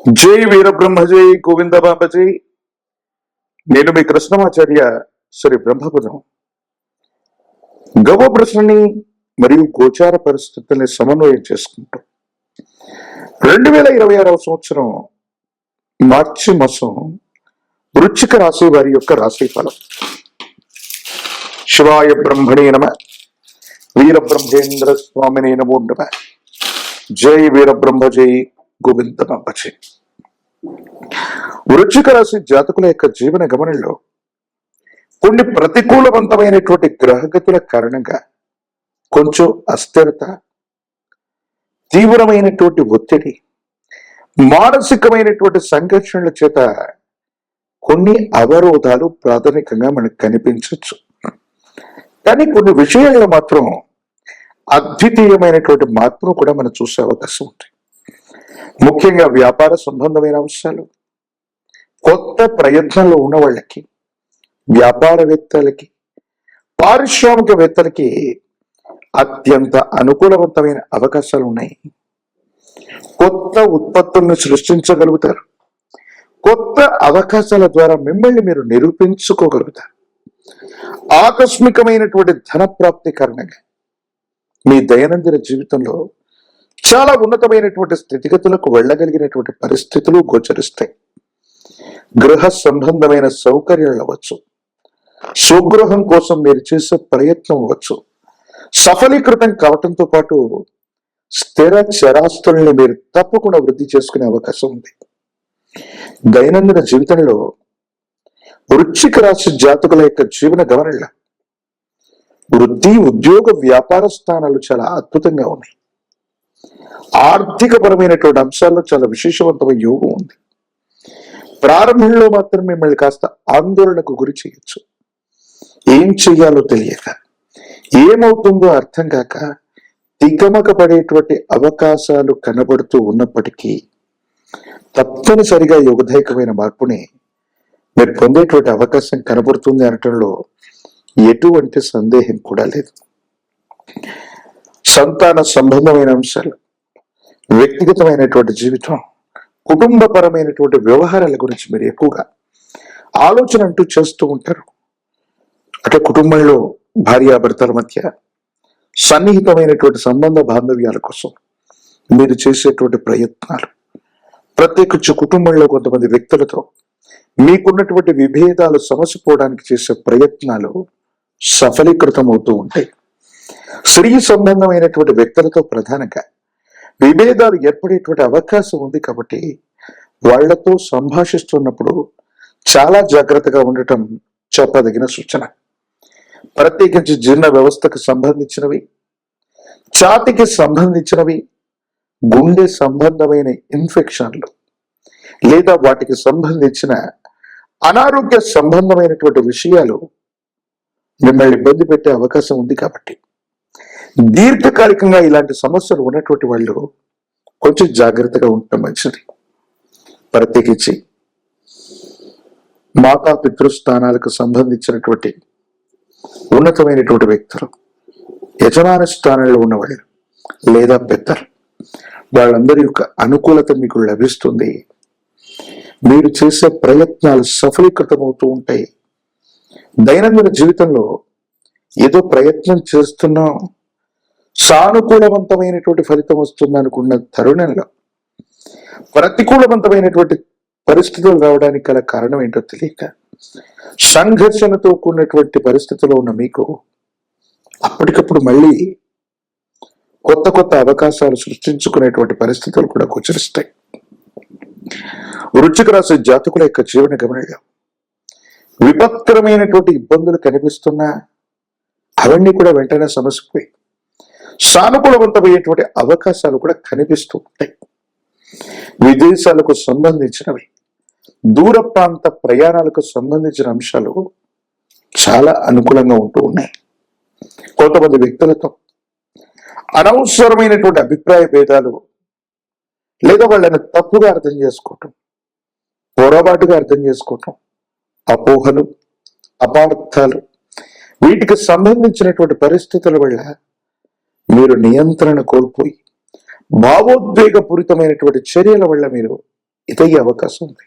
జై వీరబ్రహ్మజై గోవింద బాబాజీ. నేను మీ కృష్ణమాచార్య శ్రీ బ్రహ్మపదం. గవ ప్రశ్నని మరియు గోచార పరిస్థితుల్ని సమన్వయం చేసుకుంటూ 2026వ సంవత్సరం మార్చి మాసం వృశ్చిక రాశి వారి యొక్క రాశి ఫలం. శివాయ బ్రహ్మణే నమ. వీరబ్రహ్మేంద్ర స్వామినే నమో నమ. జై వీరబ్రహ్మజై గోవింద బాబాజీ. వృశ్చిక రాశి జాతకుల యొక్క జీవన గమనంలో కొన్ని ప్రతికూలవంతమైనటువంటి గ్రహగతుల కారణంగా కొంచెం అస్థిరత, తీవ్రమైనటువంటి ఒత్తిడి, మానసికమైనటువంటి సంఘర్షణల చేత కొన్ని అవరోధాలు ప్రాథమికంగా మనకు కనిపించవచ్చు. కానీ కొన్ని విషయాల్లో మాత్రం అద్వితీయమైనటువంటి మార్పును కూడా మనం చూసే అవకాశం ఉంది. ముఖ్యంగా వ్యాపార సంబంధమైన అంశాలు, కొత్త ప్రయత్నంలో ఉన్న వాళ్ళకి, వ్యాపారవేత్తలకి, పారిశ్రామికవేత్తలకి అత్యంత అనుకూలవంతమైన అవకాశాలు ఉన్నాయి. కొత్త ఉత్పత్తులను సృష్టించగలుగుతారు. కొత్త అవకాశాల ద్వారా మిమ్మల్ని మీరు నిరూపించుకోగలుగుతారు. ఆకస్మికమైనటువంటి ధన ప్రాప్తి కారణంగా మీ దైనందిన జీవితంలో చాలా ఉన్నతమైనటువంటి స్థితిగతులకు వెళ్ళగలిగినటువంటి పరిస్థితులు గోచరిస్తాయి. గృహ సంబంధమైన సౌకర్యాలు అవ్వచ్చు, స్వగృహం కోసం మీరు చేసే ప్రయత్నం అవ్వచ్చు, సఫలీకృతం కావటంతో పాటు స్థిర చరాస్తుల్ని మీరు తప్పకుండా వృద్ధి చేసుకునే అవకాశం ఉంది. దైనందిన జీవితంలో వృశ్చిక రాశి జాతకుల యొక్క జీవన గమనంలో వృత్తి, ఉద్యోగ, వ్యాపార స్థానాలు చాలా అద్భుతంగా ఉన్నాయి. ఆర్థికపరమైనటువంటి అంశాల్లో చాలా విశేషవంతమైన యోగం ఉంది. ప్రారంభంలో మాత్రం మిమ్మల్ని కాస్త ఆందోళనకు గురి చేయొచ్చు. ఏం చెయ్యాలో తెలియక, ఏమవుతుందో అర్థం కాక తికమక పడేటువంటి అవకాశాలు కనబడుతూ ఉన్నప్పటికీ తప్పనిసరిగా యోగదాయకమైన మార్పుని మీరు పొందేటువంటి అవకాశం కనబడుతుంది అనటంలో ఎటువంటి సందేహం కూడా లేదు. సంతాన సంబంధమైన అంశాలు, వ్యక్తిగతమైనటువంటి జీవితం, కుటుంబపరమైనటువంటి వ్యవహారాల గురించి మీరు ఎక్కువగా ఆలోచన అంటూ చేస్తూ ఉంటారు. అంటే కుటుంబంలో భార్యాభర్తల మధ్య సన్నిహితమైనటువంటి సంబంధ బాంధవ్యాల కోసం మీరు చేసేటువంటి ప్రయత్నాలు, ప్రత్యేకించి కుటుంబంలో కొంతమంది వ్యక్తులతో మీకున్నటువంటి విభేదాలు సమసిపోవడానికి చేసే ప్రయత్నాలు సఫలీకృతం అవుతూ ఉంటాయి. స్త్రీ సంబంధమైనటువంటి వ్యక్తులతో ప్రధానంగా విభేదాలు ఏర్పడేటువంటి అవకాశం ఉంది. కాబట్టి వాళ్లతో సంభాషిస్తున్నప్పుడు చాలా జాగ్రత్తగా ఉండటం చెప్పదగిన సూచన. ప్రత్యేకించి జీర్ణ వ్యవస్థకు సంబంధించినవి, ఛాతికి సంబంధించినవి, గుండె సంబంధమైన ఇన్ఫెక్షన్లు లేదా వాటికి సంబంధించిన అనారోగ్య సంబంధమైనటువంటి విషయాలు మిమ్మల్ని ఇబ్బంది పెట్టే అవకాశం ఉంది. కాబట్టి దీర్ఘకాలికంగా ఇలాంటి సమస్యలు ఉన్నటువంటి వాళ్ళు కొంచెం జాగ్రత్తగా ఉండటం మంచిది. ప్రత్యేకించి మాతా పితృస్థానాలకు సంబంధించినటువంటి ఉన్నతమైనటువంటి వ్యక్తులు, యజమాన స్థానంలో ఉన్నవాళ్ళు లేదా పెద్దలు, వాళ్ళందరి యొక్క అనుకూలత మీకు లభిస్తుంది. మీరు చేసే ప్రయత్నాలు సఫలీకృతమవుతూ ఉంటాయి. దైనందిన జీవితంలో ఏదో ప్రయత్నం చేస్తున్నాం, సానుకూలవంతమైనటువంటి ఫలితం వస్తుంది అనుకున్న తరుణంలో ప్రతికూలవంతమైనటువంటి పరిస్థితులు రావడానికి గల కారణం ఏంటో తెలియక సంఘర్షణతో కూడినటువంటి పరిస్థితిలో ఉన్న మీకు అప్పటికప్పుడు మళ్ళీ కొత్త కొత్త అవకాశాలు సృష్టించుకునేటువంటి పరిస్థితులు కూడా గోచరిస్తాయి. వృశ్చిక రాశి జాతకుల యొక్క జీవన గమనంలో విపత్కరమైనటువంటి ఇబ్బందులు కనిపిస్తున్నా అవన్నీ కూడా వెంటనే సమసిపోయి సానుకూలవంతమైనటువంటి అవకాశాలు కూడా కనిపిస్తూ ఉంటాయి. విదేశాలకు సంబంధించినవి, దూర ప్రాంత ప్రయాణాలకు సంబంధించిన అంశాలు చాలా అనుకూలంగా ఉంటూ ఉన్నాయి. కొంతమంది వ్యక్తులతో అనవసరమైనటువంటి అభిప్రాయ భేదాలు లేదా వాళ్ళని తప్పుగా అర్థం చేసుకోవటం, పొరపాటుగా అర్థం చేసుకోవటం, అపోహలు, అపార్థాలు, వీటికి సంబంధించినటువంటి పరిస్థితుల వల్ల మీరు నియంత్రణ కోల్పోయి భావోద్వేగపూరితమైనటువంటి చర్యల వల్ల మీరు ఇదయ్యే అవకాశం ఉంది.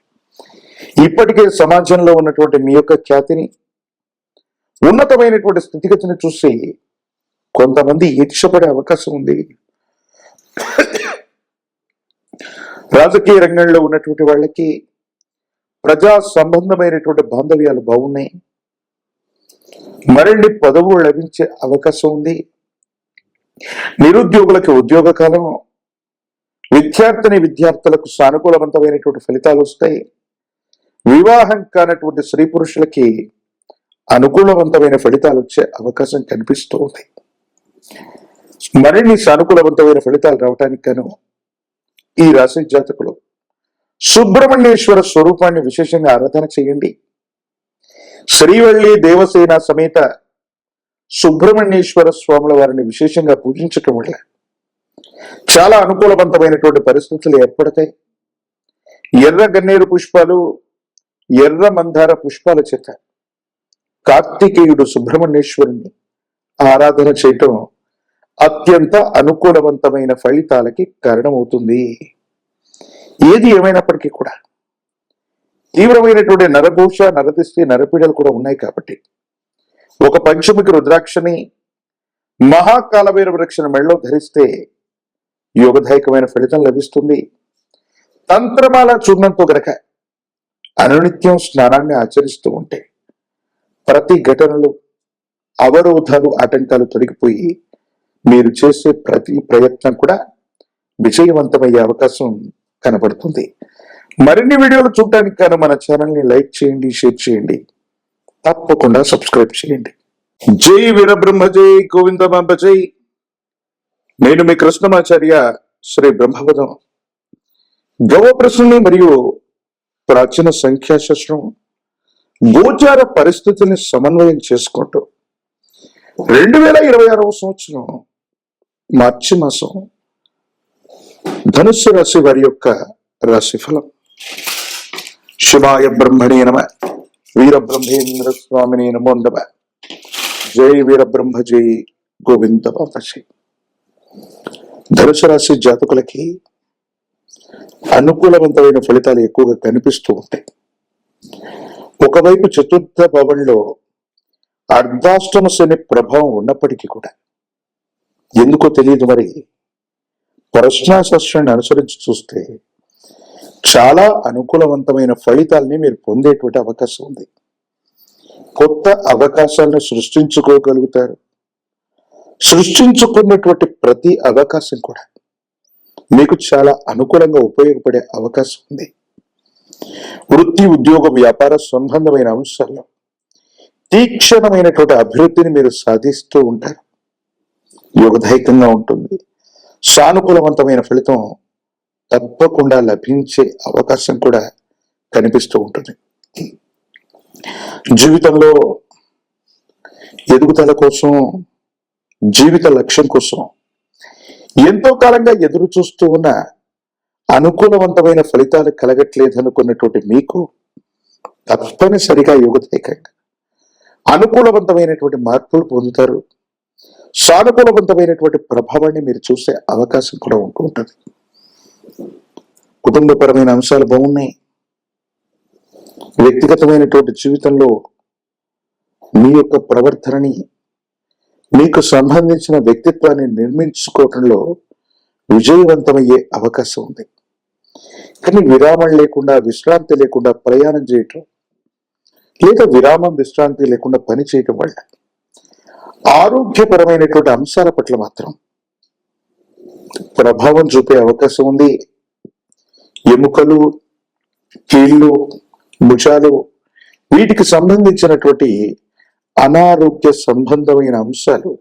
ఇప్పటికే సమాజంలో ఉన్నటువంటి మీ యొక్క ఖ్యాతిని, ఉన్నతమైనటువంటి స్థితిగతిని చూసి కొంతమంది ఈర్ష్యపడే అవకాశం ఉంది. రాజకీయ రంగంలో ఉన్నటువంటి వాళ్ళకి ప్రజా సంబంధమైనటువంటి బాంధవ్యాలు బాగున్నాయి, మరిన్ని పదవులు లభించే అవకాశం ఉంది. నిరుద్యోగులకి ఉద్యోగ కాలం, విద్యార్థులకు సానుకూలవంతమైనటువంటి ఫలితాలు వస్తాయి. వివాహం కానటువంటి స్త్రీ పురుషులకి అనుకూలవంతమైన ఫలితాలు వచ్చే అవకాశం కనిపిస్తూ ఉంది. మరిన్ని సానుకూలవంతమైన ఫలితాలు రావటానికి గాను ఈ రాశి జాతకులు సుబ్రహ్మణ్యేశ్వర స్వరూపాన్ని విశేషంగా ఆరాధన చేయండి. శ్రీవల్లి దేవసేన సమేత సుబ్రహ్మణ్యేశ్వర స్వాముల వారిని విశేషంగా పూజించటం వల్ల చాలా అనుకూలవంతమైనటువంటి పరిస్థితులు ఏర్పడతాయి. ఎర్ర గన్నేరు పుష్పాలు, ఎర్ర మందార పుష్పాల చేత కార్తికేయుడు సుబ్రహ్మణ్యేశ్వరుని ఆరాధన చేయటం అత్యంత అనుకూలవంతమైన ఫలితాలకి కారణమవుతుంది. ఏది ఏమైనప్పటికీ కూడా తీవ్రమైనటువంటి నరఘోష, నరదిష్టి, నరపీడలు కూడా ఉన్నాయి కాబట్టి ఒక పంచముఖి రుద్రాక్షని, మహాకాలభైర వృక్షను మెళ్ళలో ధరిస్తే యోగదాయకమైన ఫలితం లభిస్తుంది. తంత్రమాల చూర్ణంతో గనక అనునిత్యం స్నానాన్ని ఆచరిస్తూ ఉంటే ప్రతి ఘటనలు, అవరోధాలు, ఆటంకాలు తొలగిపోయి మీరు చేసే ప్రతి ప్రయత్నం కూడా విజయవంతమయ్యే అవకాశం కనబడుతుంది. మరిన్ని వీడియోలు చూడటానికి గాను మన ఛానల్ని లైక్ చేయండి, షేర్ చేయండి, తప్పకుండా సబ్స్క్రైబ్ చేయండి. జై వీరబ్రహ్మ, జై గోవిందమాంబ జై. నేను మీ కృష్ణమాచార్య, శ్రీ బ్రహ్మపదం. గవప్రశ్నని మరియు ప్రాచీన సంఖ్యాశాస్త్రం, గోచార పరిస్థితుల్ని సమన్వయం చేసుకుంటూ 2026వ సంవత్సరం మార్చి మాసం ధనుస్సు రాశి వారి యొక్క రాశిఫలం. శివాయ బ్రహ్మణే నమ, వీరబ్రహ్మేంద్ర స్వామినే నమో నమ. జై వీరబ్రహ్మ, జై గోవిందమాంబ జై. ధనుసు రాశి జాతకులకి అనుకూలవంతమైన ఫలితాలు ఎక్కువగా కనిపిస్తూ ఉంటాయి. ఒకవైపు చతుర్థ భవంలో అర్ధాష్టమ శని ప్రభావం ఉన్నప్పటికీ కూడా ఎందుకో తెలియదు, మరి ప్రశ్నాశాస్త్రాన్ని అనుసరించి చూస్తే చాలా అనుకూలవంతమైన ఫలితాలని మీరు పొందేటువంటి అవకాశం ఉంది. కొత్త అవకాశాలను సృష్టించుకోగలుగుతారు. సృష్టించుకున్నటువంటి ప్రతి అవకాశం కూడా మీకు చాలా అనుకూలంగా ఉపయోగపడే అవకాశం ఉంది. వృత్తి, ఉద్యోగ, వ్యాపార సంబంధమైన అంశాల్లో తీక్షణమైనటువంటి అభివృద్ధిని మీరు సాధిస్తూ ఉంటారు. యోగదాయకంగా ఉంటుంది. సానుకూలవంతమైన ఫలితం తప్పకుండా లభించే అవకాశం కూడా కనిపిస్తూ ఉంటుంది. జీవితంలో ఎదుగుదల కోసం, జీవిత లక్ష్యం కోసం ఎంతో కాలంగా ఎదురు చూస్తూ ఉన్న అనుకూలవంతమైన ఫలితాలు కలగట్లేదనుకున్నటువంటి మీకు తప్పనిసరిగా యోగదాయకంగా అనుకూలవంతమైనటువంటి మార్పులు పొందుతారు. సానుకూలవంతమైనటువంటి ప్రభావాన్ని మీరు చూసే అవకాశం కూడా ఉంటూ ఉంటుంది. కుటుంబపరమైన అంశాలు బాగున్నాయి. వ్యక్తిగతమైనటువంటి జీవితంలో మీ యొక్క ప్రవర్తనని, మీకు సంబంధించిన వ్యక్తిత్వాన్ని నిర్మించుకోవటంలో విజయవంతమయ్యే అవకాశం ఉంది. కానీ విరామం లేకుండా, విశ్రాంతి లేకుండా ప్రయాణం చేయటం, లేదా విరామం విశ్రాంతి లేకుండా పని చేయటం వల్ల ఆరోగ్యపరమైనటువంటి అంశాల పట్ల మాత్రం ప్రభావం చూపే అవకాశం ఉంది. ఎముకలు, కీళ్ళు, భుజాలు, వీటికి సంబంధించినటువంటి అనారోగ్య సంబంధమైన అంశాలు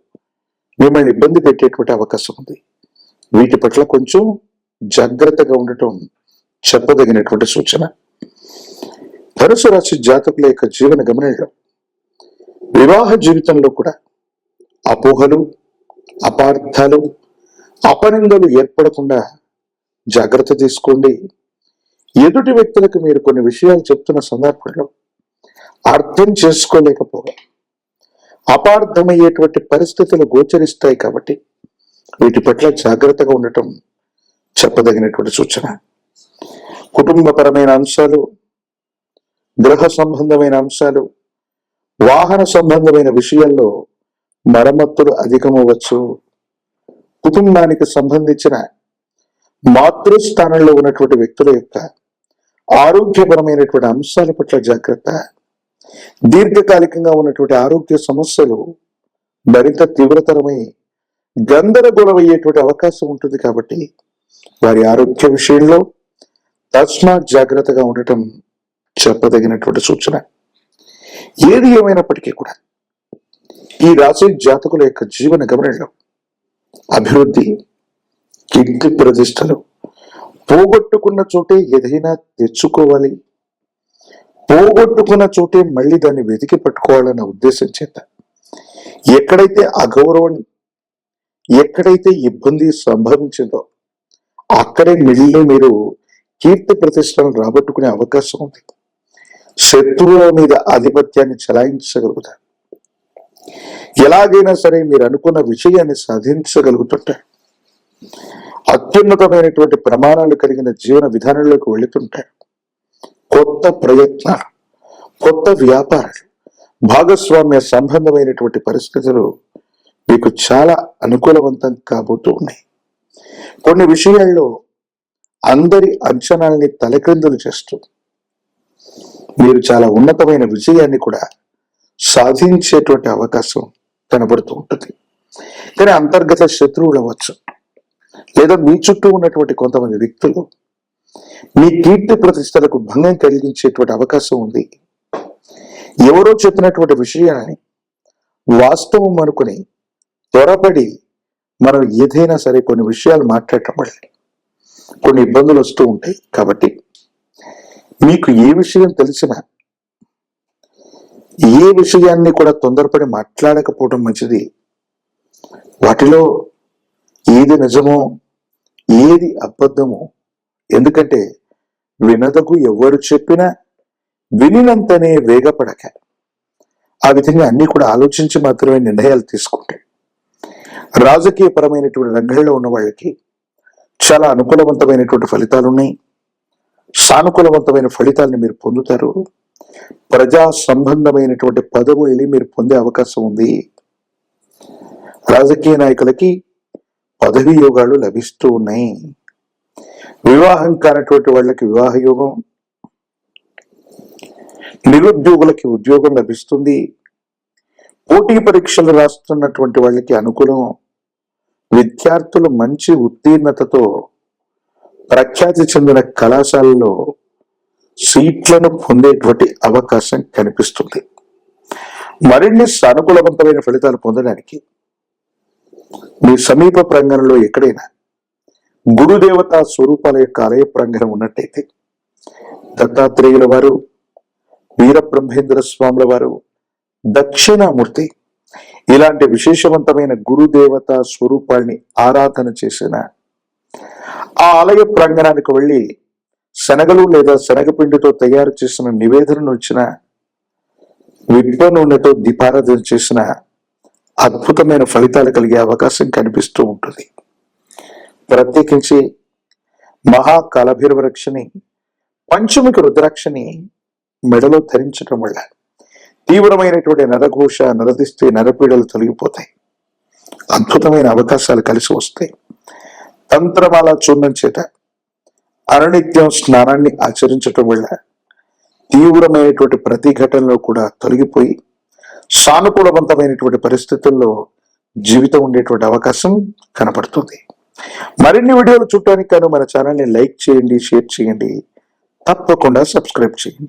మిమ్మల్ని ఇబ్బంది పెట్టేటువంటి అవకాశం ఉంది. వీటి పట్ల కొంచెం జాగ్రత్తగా ఉండటం చెప్పదగినటువంటి సూచన. ధనుసు రాశి జాతకుల యొక్క జీవన గమనంలో, వివాహ జీవితంలో కూడా అపోహలు, అపార్థాలు, అపనిందలు ఏర్పడకుండా జాగ్రత్త తీసుకోండి. ఎదుటి వ్యక్తులకు మీరు కొన్ని విషయాలు చెప్తున్న సందర్భంలో అర్థం చేసుకోలేకపోవడం, అపార్థమయ్యేటువంటి పరిస్థితులు గోచరిస్తాయి. కాబట్టి వీటి పట్ల జాగ్రత్తగా ఉండటం చెప్పదగినటువంటి సూచన. కుటుంబపరమైన అంశాలు, గృహ సంబంధమైన అంశాలు, వాహన సంబంధమైన విషయాల్లో మరమ్మతులు అధికమవచ్చు. కుటుంబానికి సంబంధించిన మాతృస్థానంలో ఉన్నటువంటి వ్యక్తుల యొక్క ఆరోగ్యపరమైనటువంటి అంశాల పట్ల జాగ్రత్త. దీర్ఘకాలికంగా ఉన్నటువంటి ఆరోగ్య సమస్యలు మరింత తీవ్రతరమై గందరగోళమయ్యేటువంటి అవకాశం ఉంటుంది. కాబట్టి వారి ఆరోగ్య విషయంలో తస్మాత్ జాగ్రత్తగా ఉండటం చెప్పదగినటువంటి సూచన. ఏది ఏమైనప్పటికీ కూడా ఈ రాశి జాతకుల యొక్క జీవన గమనంలో అభివృద్ధి, కీర్తి ప్రతిష్టలు, పోగొట్టుకున్న చోటే ఏదైనా తెచ్చుకోవాలి, పోగొట్టుకున్న చోటే మళ్ళీ దాన్ని వెతికి పట్టుకోవాలన్న ఉద్దేశం చేత ఎక్కడైతే అగౌరవం, ఎక్కడైతే ఇబ్బంది సంభవించిందో అక్కడే మళ్ళీ మీరు కీర్తి ప్రతిష్టలను రాబట్టుకునే అవకాశం ఉంది. శత్రువుల మీద ఆధిపత్యాన్ని చెలాయించగలుగుతారు. ఎలాగైనా సరే మీరు అనుకున్న విజయాన్ని సాధించగలుగుతుంటారు. అత్యున్నతమైనటువంటి ప్రమాణాలు కలిగిన జీవన విధానంలోకి వెళుతుంటారు. కొత్త ప్రయత్నాలు, కొత్త వ్యాపారాలు, భాగస్వామ్య సంబంధమైనటువంటి పరిస్థితులు మీకు చాలా అనుకూలవంతం కాబోతూ ఉన్నాయి. కొన్ని విషయాల్లో అందరి అంచనాల్ని తలక్రిందులు చేస్తూ మీరు చాలా ఉన్నతమైన విజయాన్ని కూడా సాధించేటువంటి అవకాశం కనబడుతూ ఉంటుంది. కానీ అంతర్గత శత్రువులు అవ్వచ్చు, లేదా మీ చుట్టూ ఉన్నటువంటి కొంతమంది వ్యక్తులు మీ కీర్తి ప్రతిష్టలకు భంగం కలిగించేటువంటి అవకాశం ఉంది. ఎవరో చెప్పినటువంటి విషయాన్ని వాస్తవం అనుకుని త్వరపడి మనం ఏదైనా సరే కొన్ని విషయాలు మాట్లాడటం వల్ల కొన్ని ఇబ్బందులు వస్తూ ఉంటాయి. కాబట్టి మీకు ఏ విషయం తెలిసినా ఏ విషయాన్ని కూడా తొందరపడి మాట్లాడకపోవడం మంచిది. వాటిలో ఏది నిజమో ఏది అబద్ధమో, ఎందుకంటే వినదకు ఎవరు చెప్పినా వినినంతనే వేగపడక ఆ విధంగా అన్ని కూడా ఆలోచించి మాత్రమే నిర్ణయాలు తీసుకుంటే రాజకీయ పరమైనటువంటి రంగంలో ఉన్న వాళ్ళకి చాలా అనుకూలవంతమైనటువంటి ఫలితాలు ఉన్నాయి. సానుకూలవంతమైన ఫలితాలను మీరు పొందుతారు. ప్రజా సంబంధమైనటువంటి పదవుల్ని మీరు పొందే అవకాశం ఉంది. రాజకీయ నాయకులకి పదవి యోగాలు లభిస్తూ ఉన్నాయి. వివాహం కానటువంటి వాళ్ళకి వివాహ యోగం, నిరుద్యోగులకి ఉద్యోగం లభిస్తుంది. పోటీ పరీక్షలు రాస్తున్నటువంటి వాళ్ళకి అనుకూలం. విద్యార్థులు మంచి ఉత్తీర్ణతతో ప్రఖ్యాతి చెందిన కళాశాలలో సీట్లను పొందేటువంటి అవకాశం కనిపిస్తుంది. మరిన్ని సానుకూలవంతమైన ఫలితాలు పొందడానికి మీ సమీప ప్రాంగణంలో ఎక్కడైనా గురుదేవతా స్వరూపాల యొక్క ఆలయ ప్రాంగణం ఉన్నట్టయితే దత్తాత్రేయుల వారు, వీరబ్రహ్మేంద్ర స్వాముల వారు, దక్షిణామూర్తి ఇలాంటి విశేషవంతమైన గురుదేవత స్వరూపాల్ని ఆరాధన చేసిన ఆ ఆలయ ప్రాంగణానికి వెళ్ళి శనగలు లేదా శనగపిండితో తయారు చేసిన నివేదనను ఇచ్చిన, విప్ప నూనెతో దీపారాధన చేసిన అద్భుతమైన ఫలితాలు కలిగే అవకాశం కనిపిస్తూ ఉంటుంది. ప్రత్యేకించి మహాకాలభైరవ రక్షని, పంచముఖి రుద్రాక్షని మెడలో ధరించడం వల్ల తీవ్రమైనటువంటి నరఘోష, నరదిష్టి, నరపీడలు తొలగిపోతాయి. అద్భుతమైన అవకాశాలు కలిసి వస్తాయి. తంత్రమాల చూర్ణం చేత అనునిత్యం స్నానాన్ని ఆచరించటం వల్ల తీవ్రమైనటువంటి ప్రతిఘటనలో కూడా తొలగిపోయి సానుకూలవంతమైనటువంటి పరిస్థితుల్లో జీవితం ఉండేటువంటి అవకాశం కనపడుతుంది. మరిన్ని వీడియోలు చూడటానికి గాను మన ఛానల్ని లైక్ చేయండి, షేర్ చేయండి, తప్పకుండా సబ్స్క్రైబ్ చేయండి.